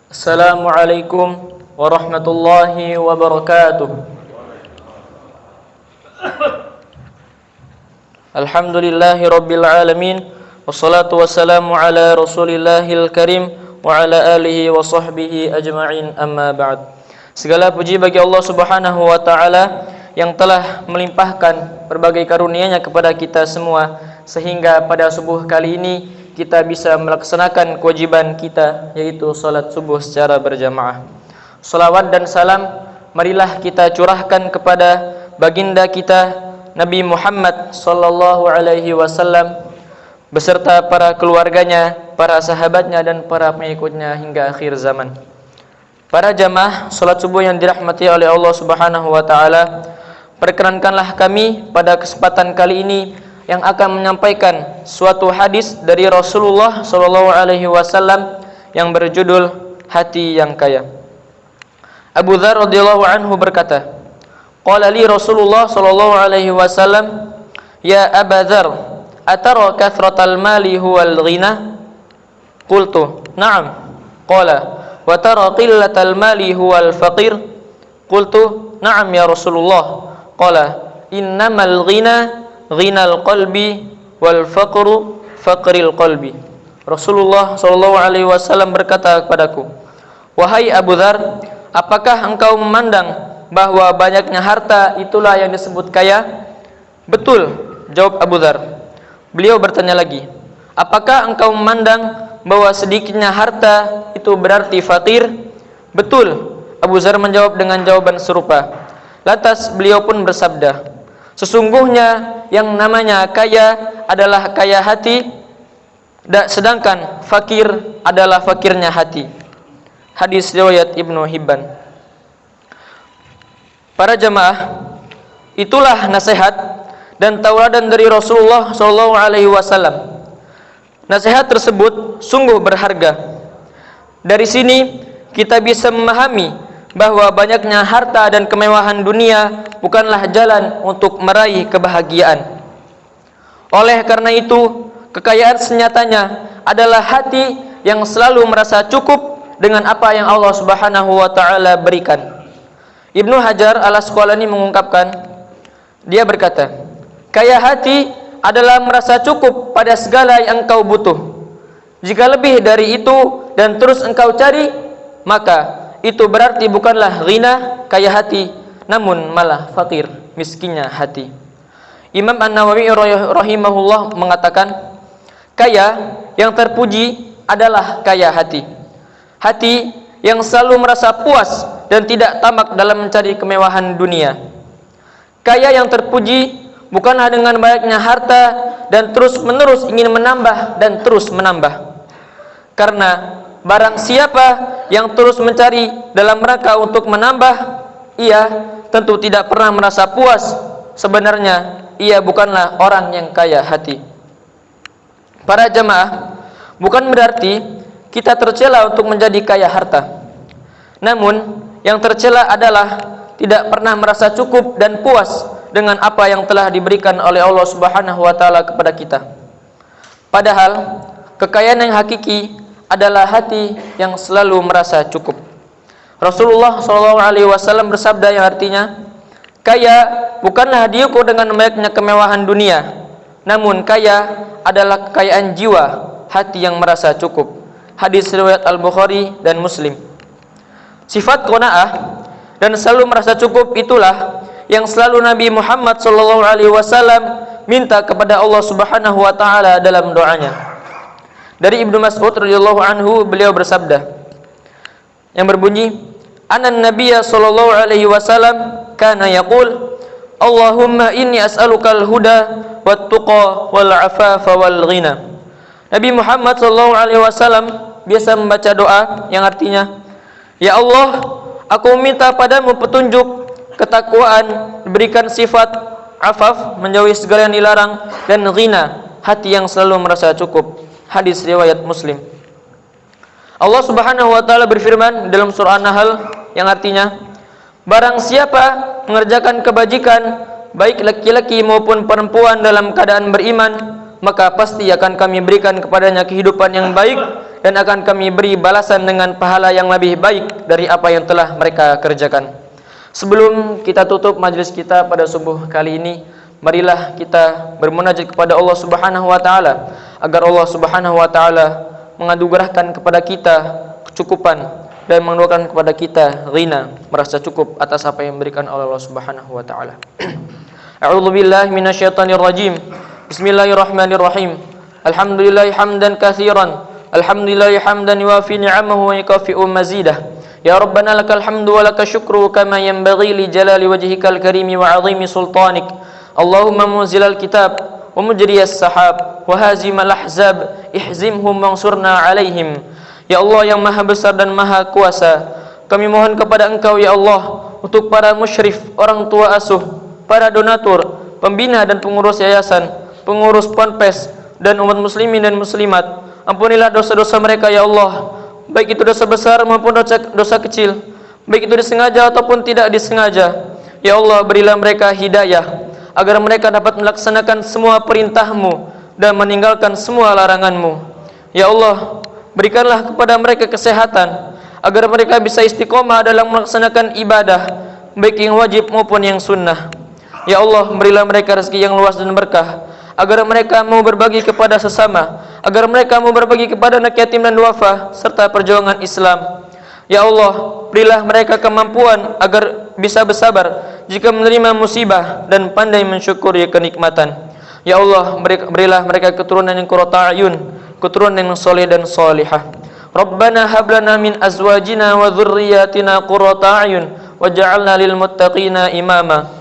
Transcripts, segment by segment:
Assalamualaikum warahmatullahi wabarakatuh. Alhamdulillahi rabbil alamin. Wassalatu wassalamu ala rasulillahil karim wa ala alihi wa sahbihi ajma'in, amma ba'd. Segala puji bagi Allah subhanahu wa ta'ala yang telah melimpahkan berbagai karunia-Nya kepada kita semua, sehingga pada subuh kali ini kita bisa melaksanakan kewajiban kita, yaitu salat subuh secara berjamaah. Salawat dan salam marilah kita curahkan kepada baginda kita Nabi Muhammad sallallahu alaihi wasallam beserta para keluarganya, para sahabatnya dan para pengikutnya hingga akhir zaman. Para jamaah salat subuh yang dirahmati oleh Allah Subhanahu wa taala, perkenankanlah kami pada kesempatan kali ini yang akan menyampaikan suatu hadis dari Rasulullah sallallahu alaihi wasallam yang berjudul Hati yang Kaya. Abu Dzar radhiyallahu anhu berkata, qala li Rasulullah sallallahu alaihi wasallam, ya Aba Dzar, atara kathratal mali huwal ghina? Qultu, na'am. Qala, wa tara qillatal mali huwal faqir? Qultu, na'am ya Rasulullah. Qala, innamal ghina ghinal qalbi wal faqru faqril qalbi. Rasulullah sallallahu alaihi wasallam berkata kepadaku, wahai Abu Dzar, apakah engkau memandang bahwa banyaknya harta itulah yang disebut kaya? Betul, jawab Abu Dzar. Beliau bertanya lagi, apakah engkau memandang bahwa sedikitnya harta itu berarti fakir? Betul, Abu Dzar menjawab dengan jawaban serupa. Lantas beliau pun bersabda, sesungguhnya yang namanya kaya adalah kaya hati, sedangkan fakir adalah fakirnya hati. Hadis riwayat Ibnu Hibban. Para jamaah, itulah nasihat dan tauladan dari Rasulullah sallallahu alaihi wasallam. Nasihat tersebut sungguh berharga. Dari sini kita bisa memahami bahwa banyaknya harta dan kemewahan dunia bukanlah jalan untuk meraih kebahagiaan. Oleh karena itu, kekayaan senyatanya adalah hati yang selalu merasa cukup dengan apa yang Allah Subhanahu wa taala berikan. Ibnu Hajar Al-Asqalani mengungkapkan, dia berkata, kaya hati adalah merasa cukup pada segala yang engkau butuh. Jika lebih dari itu dan terus engkau cari, maka itu berarti bukanlah ghina, kaya hati, namun malah fakir, miskinnya hati. Imam An-Nawawi rahimahullah mengatakan, kaya yang terpuji adalah kaya hati. Hati yang selalu merasa puas dan tidak tamak dalam mencari kemewahan dunia. Kaya yang terpuji bukanlah dengan banyaknya harta dan terus menerus ingin menambah dan terus menambah. Karena barang siapa yang terus mencari dalam rangka untuk menambah, ia tentu tidak pernah merasa puas. Sebenarnya ia bukanlah orang yang kaya hati. Para jamaah, bukan berarti kita tercela untuk menjadi kaya harta. Namun yang tercela adalah tidak pernah merasa cukup dan puas dengan apa yang telah diberikan oleh Allah Subhanahu wa taala kepada kita. Padahal kekayaan yang hakiki adalah hati yang selalu merasa cukup. Rasulullah SAW bersabda yang artinya, kaya bukanlah diukur dengan banyaknya kemewahan dunia, namun kaya adalah kekayaan jiwa, hati yang merasa cukup. Hadis riwayat Al-Bukhari dan Muslim. Sifat qanaah dan selalu merasa cukup itulah yang selalu Nabi Muhammad SAW minta kepada Allah Subhanahu wa taala dalam doanya. Dari Ibnu Mas'ud radhiyallahu anhu, beliau bersabda yang berbunyi, anan nabiyya sallallahu alaihi wasallam kana yaqul, Allahumma inni as'alukal huda wat tuqa wal afafa wal ghina. Nabi Muhammad sallallahu alaihi wasallam biasa membaca doa yang artinya, ya Allah, aku minta padamu petunjuk, ketakwaan, diberikan sifat afaf, menjauhi segala yang dilarang, dan ghina, hati yang selalu merasa cukup. Hadis riwayat Muslim. Allah Subhanahu wa taala berfirman dalam surah An-Nahl yang artinya, barang siapa mengerjakan kebajikan, baik laki-laki maupun perempuan dalam keadaan beriman, maka pasti akan kami berikan kepadanya kehidupan yang baik dan akan kami beri balasan dengan pahala yang lebih baik dari apa yang telah mereka kerjakan. Sebelum kita tutup majelis kita pada subuh kali ini, marilah kita bermunajat kepada Allah Subhanahu wa taala agar Allah Subhanahu wa taala menganugerahkan kepada kita kecukupan dan mendoakan kepada kita ghina, merasa cukup atas apa yang diberikan oleh Allah Subhanahu wa taala. A'udzu billahi minasyaitonir rajim. Bismillahirrahmanirrahim. Alhamdulillahi hamdan katsiran. Alhamdulillahi hamdan yuwafi ni'amahu wa yukafi'u mazidah. Ya Rabbana lakal hamdu wa lakal syukru kama yanbaghi li jalali wajhikal karimi wa 'azimi sultanik. Allahumma munzilal kitab wa mujriyas sahab wa hazimal ahzab ihzimhum wansurna 'alaihim. Ya Allah yang maha besar dan maha kuasa, kami mohon kepada Engkau ya Allah untuk para musyrif, orang tua asuh, para donatur, pembina dan pengurus yayasan, pengurus ponpes dan umat muslimin dan muslimat. Ampunilah dosa-dosa mereka ya Allah, baik itu dosa besar maupun dosa kecil, baik itu disengaja ataupun tidak disengaja. Ya Allah, berilah mereka hidayah agar mereka dapat melaksanakan semua perintah-Mu dan meninggalkan semua larangan-Mu. Ya Allah, berikanlah kepada mereka kesehatan agar mereka bisa istiqomah dalam melaksanakan ibadah, baik yang wajib maupun yang sunnah. Ya Allah, berilah mereka rezeki yang luas dan berkah agar mereka mau berbagi kepada sesama, agar mereka mau berbagi kepada anak yatim dan duafa serta perjuangan Islam. Ya Allah, berilah mereka kemampuan agar bisa bersabar jika menerima musibah dan pandai mensyukuri kenikmatan. Ya Allah, berilah mereka keturunan yang qurrata a'yun, keturunan yang soleh dan solihah. Rabbana hab lana min azwajina wa dzurriyyatina qurrata a'yun waj'alna lil muttaqina imama.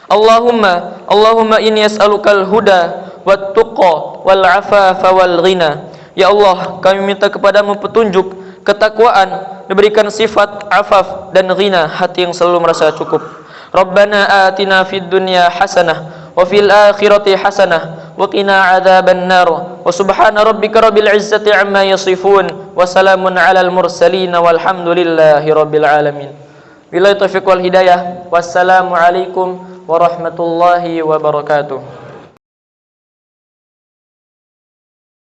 Allahumma inni as'alukal huda wat tuqa wal afafa wal ghina. Ya Allah, kami minta kepadamu petunjuk, ketakwaan, diberikan sifat afaf dan ghina, hati yang selalu merasa cukup. Rabbana atina fid dunya hasanah wa fil akhirati hasanah wa qina adzaban nar. Wa subhana rabbika rabbil izzati amma yasifun wa salamun alal mursalin walhamdulillahi rabbil alamin. Billahi taufiq wal hidayah. Wassalamu alaikum warahmatullahi wabarakatuh.